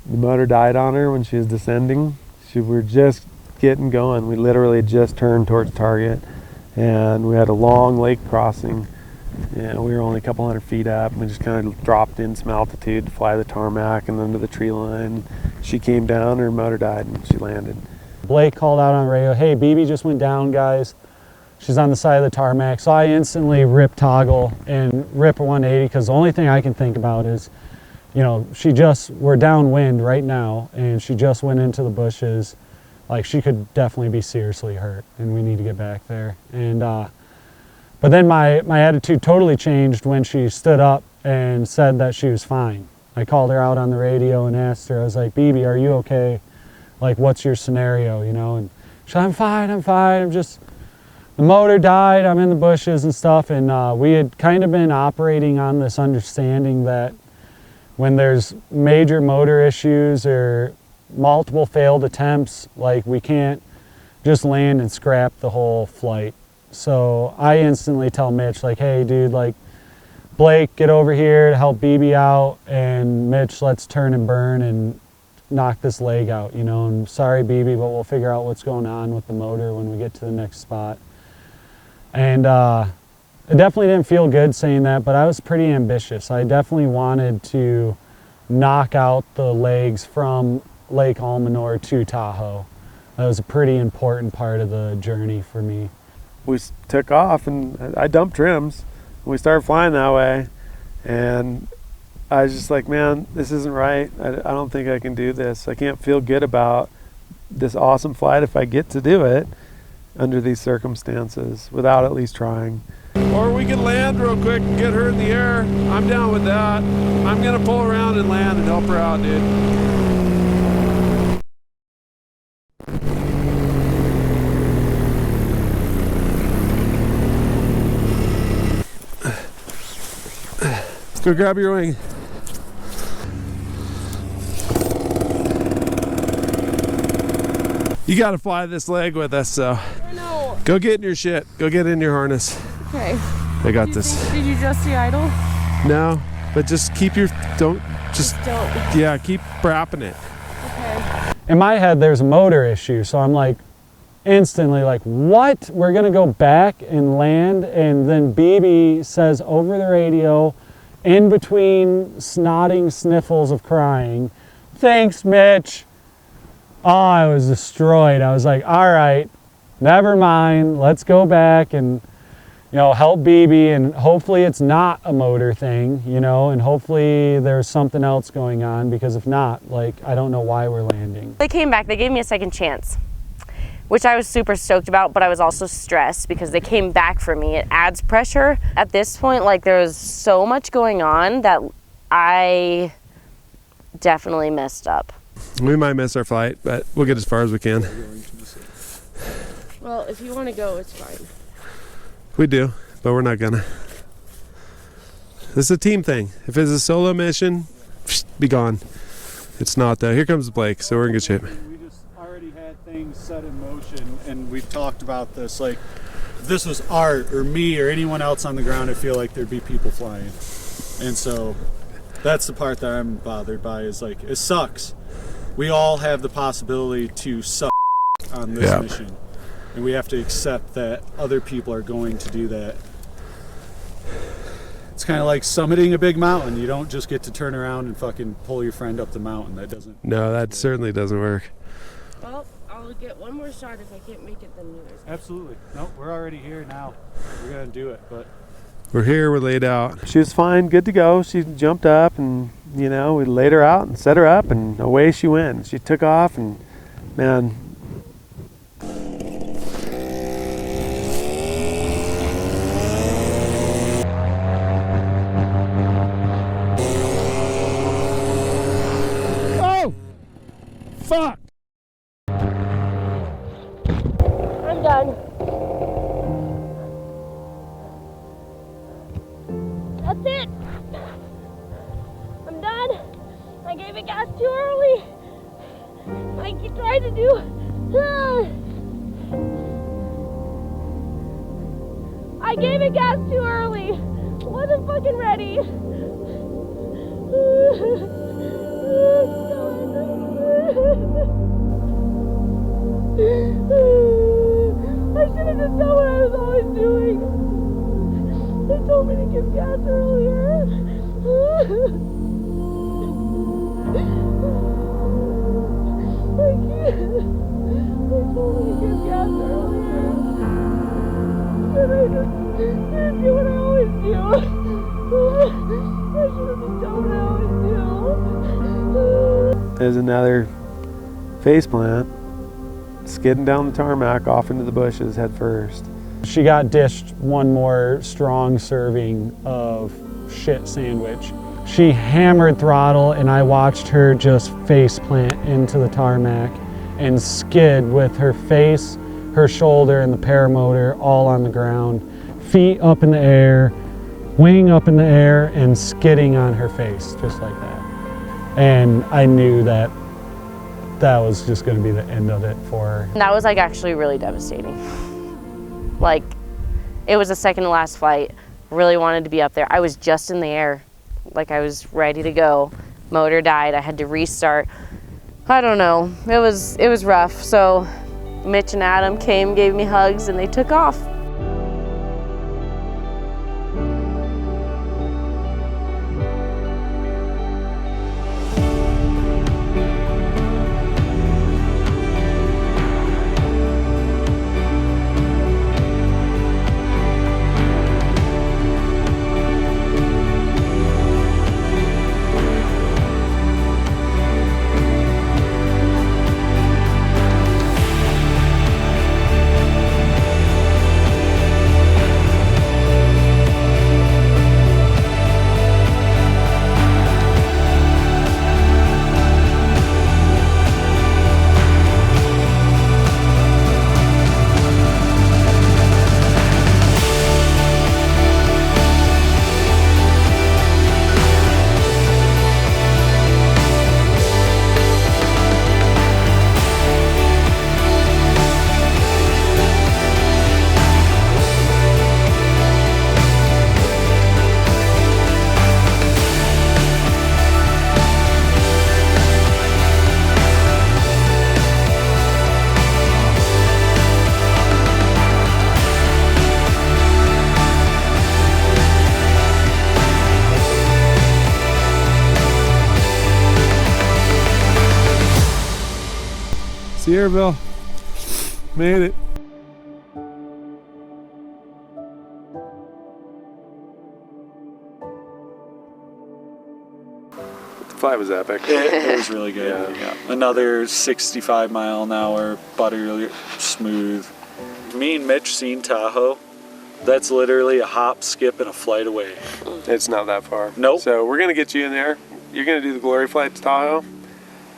The motor died on her when she was descending. We were just getting going. We literally just turned towards target, and we had a long lake crossing, and we were only a couple hundred feet up. We just kind of dropped in some altitude to fly the tarmac and under the tree line. She came down, her motor died, and she landed. Blake called out on radio, "Hey, BB just went down, guys. She's on the side of the tarmac." So I instantly rip toggle and rip a 180, because the only thing I can think about is, you know, we're downwind right now, and she just went into the bushes. Like, she could definitely be seriously hurt, and we need to get back there. And but then my attitude totally changed when she stood up and said that she was fine. I called her out on the radio and asked her, I was like, "BB, are you okay? Like, what's your scenario, you know?" And she said, I'm fine, the motor died, I'm in the bushes and stuff." And we had kind of been operating on this understanding that when there's major motor issues or multiple failed attempts, like, we can't just land and scrap the whole flight. So I instantly tell Mitch, like, "Hey dude, like, Blake, get over here to help BB out, and Mitch, let's turn and burn and knock this leg out, you know, and sorry BB, but we'll figure out what's going on with the motor when we get to the next spot." And it definitely didn't feel good saying that, but I was pretty ambitious. I definitely wanted to knock out the legs from Lake Almanor to Tahoe. That was a pretty important part of the journey for me. We took off, and I dumped trims. We started flying that way, and I was just like, man, this isn't right. I don't think I can do this. I can't feel good about this awesome flight if I get to do it under these circumstances without at least trying. Or we can land real quick and get her in the air. I'm down with that. I'm gonna pull around and land and help her out, dude. Let's go grab your wing. You gotta fly this leg with us, so. No. Go get in your shit. Go get in your harness. Okay. I got this. Did you just see idle? No, but just keep your, yeah, keep brapping it. Okay. In my head, there's a motor issue, so I'm like, instantly like, what? We're gonna go back and land? And then BB says over the radio, in between snotting sniffles of crying, "Thanks, Mitch." Oh, I was destroyed. I was like, all right, never mind. Let's go back and, you know, help BB, and hopefully it's not a motor thing, you know, and hopefully there's something else going on, because if not, like, I don't know why we're landing. They came back, they gave me a second chance, which I was super stoked about, but I was also stressed because they came back for me. It adds pressure. At this point, like, there was so much going on that I definitely messed up. We might miss our flight, but we'll get as far as we can. Well, if you want to go, it's fine. We do, but we're not gonna. This is a team thing. If it's a solo mission, be gone. It's not though. Here comes Blake, so we're in good shape. We just already had things set in motion, and we've talked about this. Like, if this was Art or me or anyone else on the ground, I feel like there'd be people flying. And so that's the part that I'm bothered by, is like, it sucks. We all have the possibility to suck on this mission, and we have to accept that other people are going to do that. It's kind of like summiting a big mountain. You don't just get to turn around and fucking pull your friend up the mountain. That doesn't. No, that certainly doesn't work. Well, I'll get one more shot. If I can't make it, then you guys. Absolutely. No, we're already here now. We're gonna do it, but We're here, we're laid out. She was fine, good to go. She jumped up and, you know, we laid her out and set her up and away she went. She took off and, man. oh, fuck! I'm done. That's it. I'm done. I gave it gas too early. I tried to do. I gave it gas too early. Wasn't fucking ready. I should have just done what I was always doing. They told me to give gas earlier. I can't. They told me to give gas earlier. And I just didn't do what I always do. I should have just done what I always do. There's another face plant skidding down the tarmac off into the bushes head first. She got dished one more strong serving of shit sandwich. She hammered throttle and I watched her just face plant into the tarmac and skid with her face, her shoulder, and the paramotor all on the ground, feet up in the air, wing up in the air, and skidding on her face, just like that. And I knew that that was just going to be the end of it for her. That was like actually really devastating. Like, it was the second to last flight. Really wanted to be up there. I was just in the air. Like, I was ready to go. Motor died. I had to restart. I don't know. It was rough. So Mitch and Adam came, gave me hugs, and they took off. Sierraville, made it. The flight was epic. It was really good. Yeah. Another 65 mile an hour, buttery smooth. Me and Mitch seen Tahoe. That's literally a hop, skip, and a flight away. It's not that far. Nope. So we're gonna get you in there. You're gonna do the glory flight to Tahoe,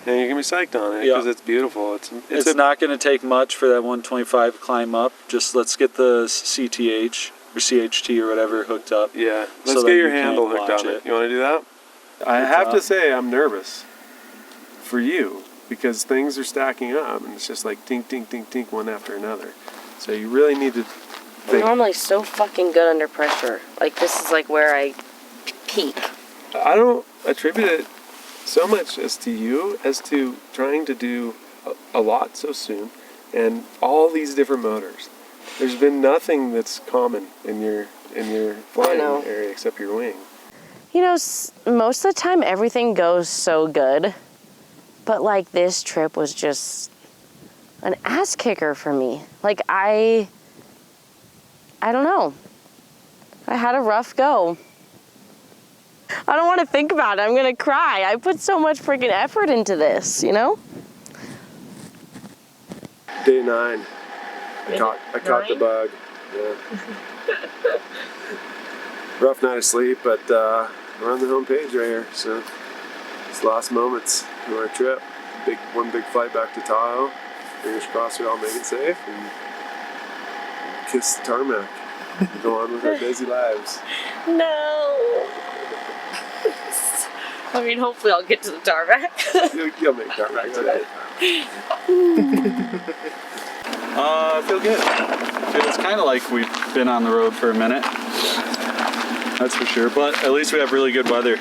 and you're gonna be psyched on it because it's beautiful. It's not gonna take much for that 125 climb up. Just let's get the CTH or CHT or whatever hooked up. Yeah. Let's get your handle hooked on it. You want to do that? I have to say I'm nervous for you because things are stacking up and it's just like tink, tink, tink, tink, one after another. So you really need to I'm normally so fucking good under pressure. Like, this is like where I peak. I don't attribute it so much as to you as to trying to do a lot so soon and all these different motors. There's been nothing that's common in your flying area except your wing. You know, most of the time everything goes so good, but like this trip was just, an ass kicker for me. Like I don't know. I had a rough go. I don't want to think about it. I'm going to cry. I put so much freaking effort into this, you know? Day 9. I caught the bug. Yeah. Rough night of sleep, but we're on the home page right here. So it's the last moments of our trip. One big flight back to Tahoe. Fingers crossed we all make it safe and kiss the tarmac. Go on with our busy lives. No. I mean, hopefully I'll get to the tarmac. You'll make tarmac today. I feel good. It's kind of like we've been on the road for a minute. That's for sure. But at least we have really good weather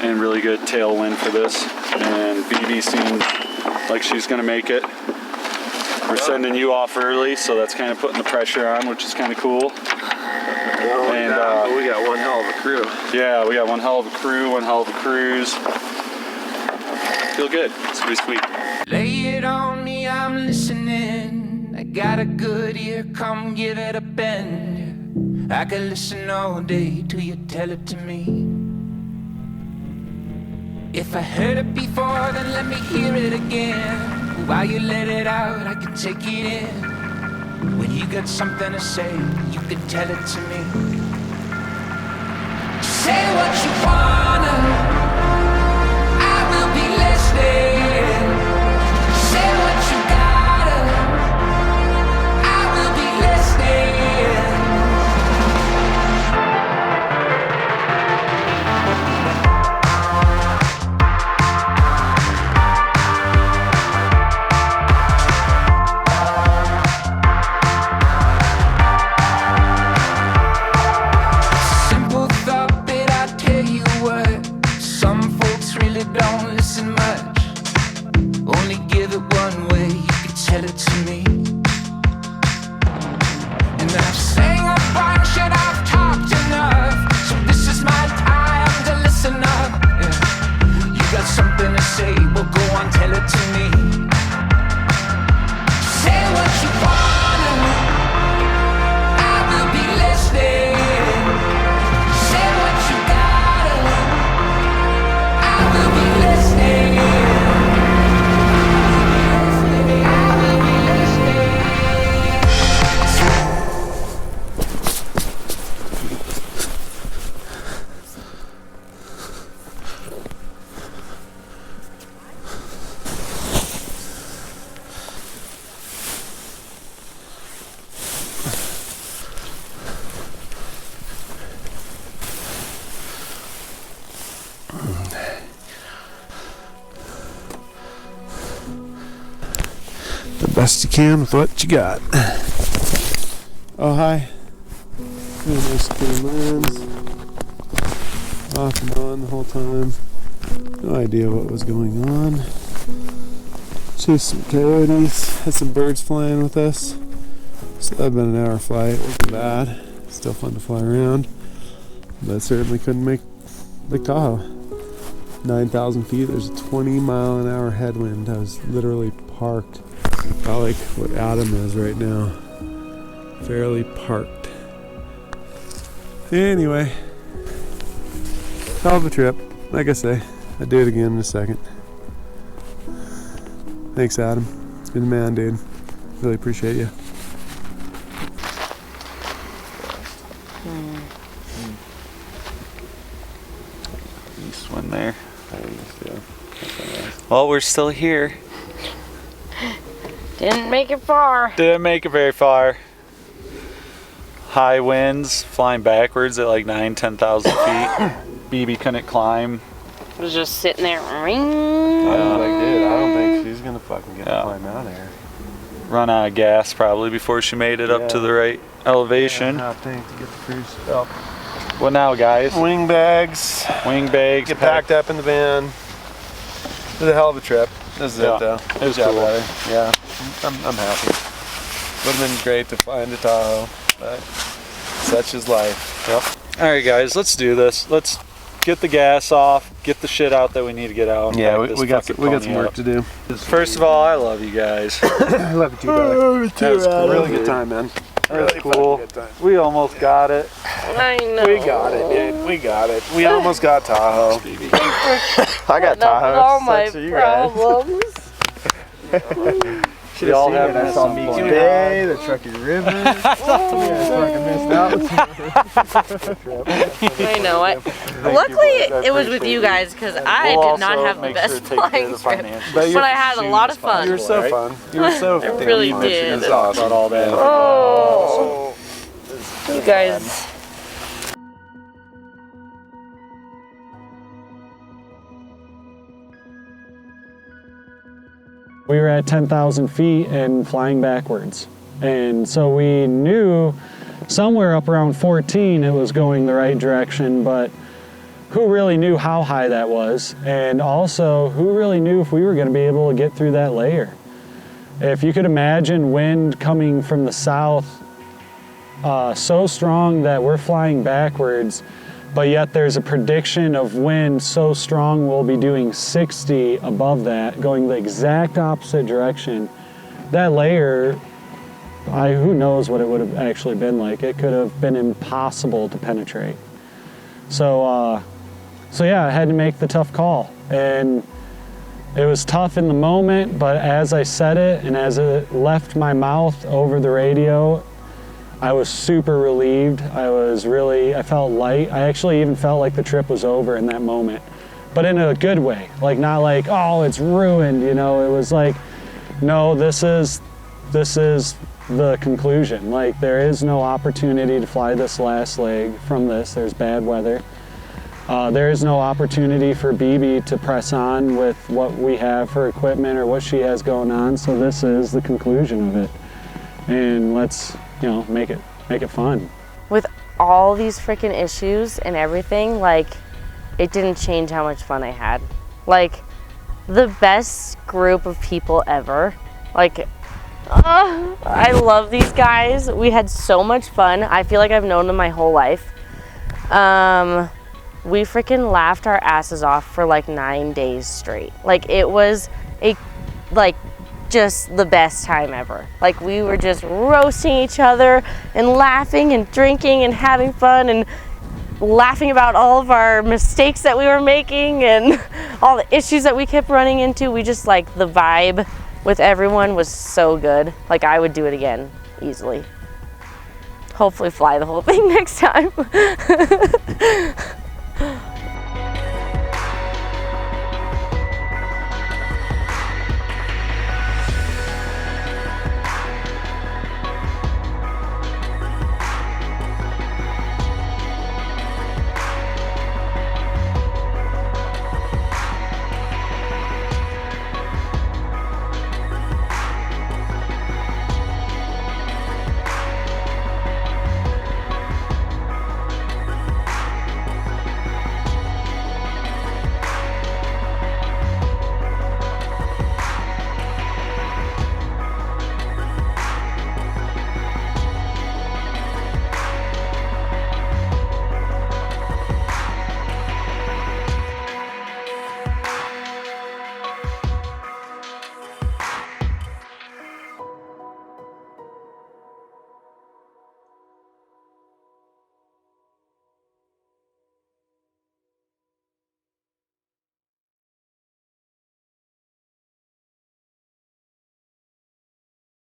and really good tailwind for this. And BB seemed like she's going to make it. We're sending you off early, so that's kind of putting the pressure on, which is kind of cool. And we got one hell of a crew. Yeah, we got one hell of a crew, one hell of a cruise. Feel good. It's pretty sweet. Lay it on me, I'm listening. I got a good ear, come give it a bend. I could listen all day till you tell it to me. If I heard it before, then let me hear it again. While you let it out, I can take it in. When you got something to say, you can tell it to me. Say what you wanna, I will be listening. Say what you gotta, I will be listening. Don't listen much, only give it one way, you can tell it to me. And I've sang a bunch and I've talked enough, so this is my time to listen up. Yeah. You got something to say, well go on, tell it to me. Say what you wanna, I will be listening. Say what you gotta, I will be listening. Best you can with what you got. Oh, hi. Really nice clean lens. Off and on the whole time. No idea what was going on. Chased some coyotes. Had some birds flying with us. So that'd been an hour flight. Wasn't bad. Still fun to fly around. But certainly couldn't make Lake Tahoe. 9,000 feet. There's a 20-mile-an-hour headwind. I was literally parked. About like what Adam is right now. Fairly parked. Anyway. Hell of a trip. Like I say, I'd do it again in a second. Thanks, Adam. You're the man, dude. Really appreciate you. Nice one there. Well, we're still here. Didn't make it far. Didn't make it very far. High winds, flying backwards at like 10,000 feet. BB couldn't climb. Was just sitting there. Ring. I don't think she's gonna fucking get to climb out of here. Run out of gas probably before she made it up to the right elevation. Half tank to get the cruise up. What now, guys? Wing bags. Get packed up in the van. It was a hell of a trip. This is it though. It was cool. Yeah, I'm happy. Would have been great to fly into Tahoe, but such is life. Yep. All right, guys, let's do this. Let's get the gas off, get the shit out that we need to get out. Yeah, we got some work to do. First of all, I love you guys. I love you too, brother. That was cool. Really good time, man. Really cool. We almost got it. I know. We got it, dude. We got it. We almost got Tahoe. I got Tahoe. All my So you guys. problems. We all have I saw Meeky Bay, the Truckee River. You guys fucking missed out. I know. Luckily, it was with you guys because I did not have the best flying trip, but I had a lot of fun. You were so fun. You were so I really did. About all that. Oh, you guys. We were at 10,000 feet and flying backwards. And so we knew somewhere up around 14 it was going the right direction, but who really knew how high that was? And also, who really knew if we were going to be able to get through that layer? If you could imagine wind coming from the south so strong that we're flying backwards, but yet there's a prediction of wind so strong we'll be doing 60 above that, going the exact opposite direction. That layer, who knows what it would have actually been like. It could have been impossible to penetrate. So yeah, I had to make the tough call. And it was tough in the moment, but as I said it and as it left my mouth over the radio, I was super relieved. I felt light. I actually even felt like the trip was over in that moment, but in a good way. Like, not like, oh, it's ruined, you know. It was like, no, this is the conclusion. Like, there is no opportunity to fly this last leg from this. There's bad weather. There is no opportunity for BB to press on with what we have for equipment or what she has going on. So this is the conclusion of it. And let's, make it fun. With all these freaking issues and everything, like, it didn't change how much fun I had. Like, the best group of people ever. Like, I love these guys. We had so much fun. I feel like I've known them my whole life. We freaking laughed our asses off for like 9 days straight. Like, it was just the best time ever. Like, we were just roasting each other and laughing and drinking and having fun and laughing about all of our mistakes that we were making and all the issues that we kept running into. We just, like, the vibe with everyone was so good. Like, I would do it again easily. Hopefully fly the whole thing next time.